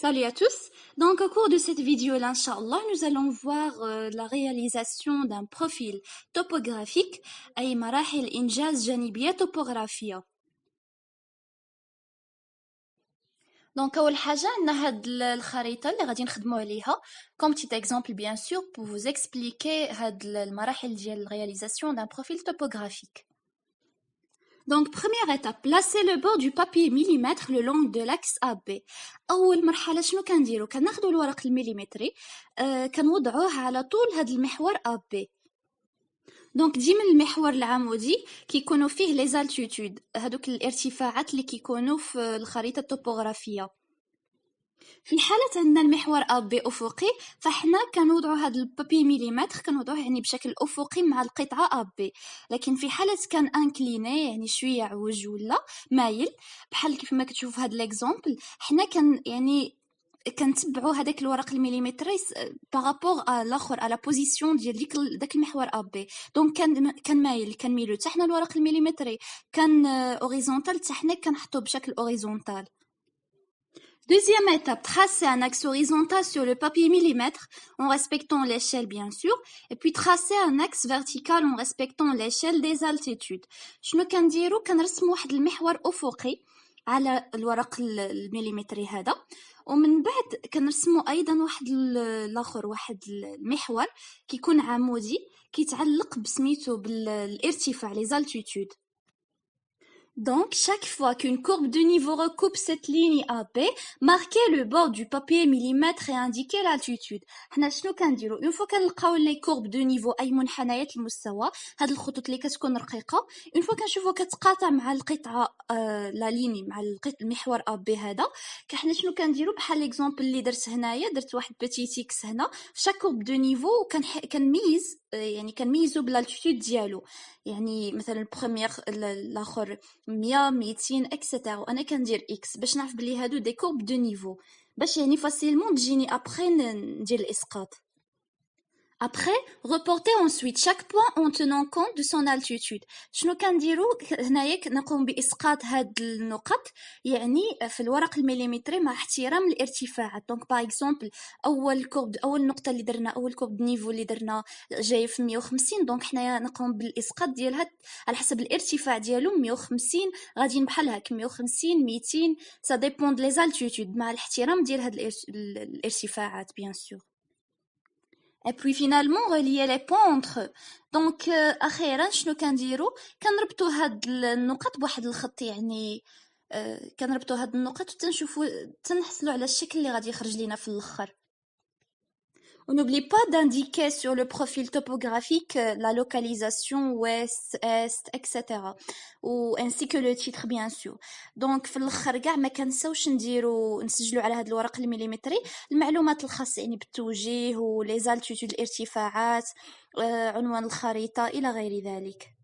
Salut à tous. Donc, au cours de cette vidéo-là, Inch'Allah, nous allons voir la réalisation d'un profil topographique أي مراحل إنجاز جانبية طبوغرافية. Donc, أول حاجة عندنا هاد الخريطة اللي غادي نخدمو عليها comme petit exemple bien sûr pour vous expliquer هاد المراحل ديال la réalisation d'un profil topographique. Donc, première étape, placer le bord du papier millimètre le long de l'axe AB. أول مرحلة شنو كنديرو؟ كناخدو الورق المليمتري كنوضعوه على طول هاد المحور AB. دونك ديما المحور العمودي كيكونوا فيه لي زالتيتود، هادوك الارتفاعات اللي كيكونوا في الخريطة الطوبوغرافية. في حالة عندنا المحور AB أفقي فاحنا كنوضعو هاد البابي مليمتر كنوضعوه يعني بشكل أفقي مع القطعة AB. لكن في حالة كان انكليني يعني شوية عوج ولا مايل بحال كيف ما كتشوف في هاد ليكزامبل، حنا يعني كنتبعوا هذاك الورق المليمتري بارابور الاخر على بوزيسيون ديال داك المحور AB. دونك كان مايل كنميلو حتى حنا الورق المليمتري كان اوريزونتال حتى حنا كنحطوه بشكل اوريزونتال. Deuxième étape, tracer un axe horizontal sur le papier millimètre en respectant l'échelle bien sûr, et puis tracer un axe vertical en respectant l'échelle des altitudes. شنو كنديرو؟ كنرسمو واحد المحور أفقي على الورق المليمتري هذا، ومن بعد كنرسمو أيضا واحد الآخر، واحد المحور كيكون عمودي كيتعلق بسميتو بالارتفاع les altitudes. Donc, chaque fois qu'une courbe de niveau recoupe cette ligne AB, marquez le bord du papier millimètre et indiquez l'altitude. حنا شنو كنديرو؟ une fois كنلقاو لي كورب دو نيفو أي منحنيات المستوى، هاد الخطوط اللي كتكون رقيقة، une fois كنشوفو كتقاطع مع القطعة لا ليني مع المحور AB هذا، حنا شنو كنديرو؟ بحال ليكزامبل اللي درت هنايا، درت واحد بيتي اكس هنا في شاك كورب دو نيفو كنميز يعني كنميزو بالالتيتود ديالو، يعني مثلا البروميير الاخر 100 200 اكسيتيرا، وانا كندير اكس باش نعرف بلي هادو دي كورب دو نيفو باش يعني فاسيلمون تجيني ابخي ندير الاسقاط. Après, reportez ensuite chaque point en tenant compte de son altitude. شنو كنديرو هنايا؟ نقوم بإسقاط هاد النقط يعني في الورق المليمتري مع احترام الارتفاعات. دونك باغ اكزومبل أول نقطة اللي درنا، أول كورب نيفو اللي درنا جاي في 150، دونك حنايا نقوم بالإسقاط ديالها على حسب الارتفاع ديالو. 150 غادي بحال هاك 150 200 ça dépend de les altitudes مع الاحترام ديال هاد الارتفاعات bien sûr. Et puis finalement relier les points entre eux. Donc اخيرا شنو كنديرو؟ كنربطو هاد النقط بواحد الخط، يعني كنربطو هاد النقط وتنشوفو تنحصلو على الشكل اللي غادي يخرج لينا في الاخر. On n'oublie pas d'indiquer sur le profil topographique la localisation ouest, est, etc. ou ainsi que le titre bien sûr. Donc في الاخر كاع ما كنساوش نسجلوا على هذا الورق المليمتري المعلومات الخاصه يعني بالتوجيه ولي زالتيتود الارتفاعات، عنوان الخريطه الى غير ذلك.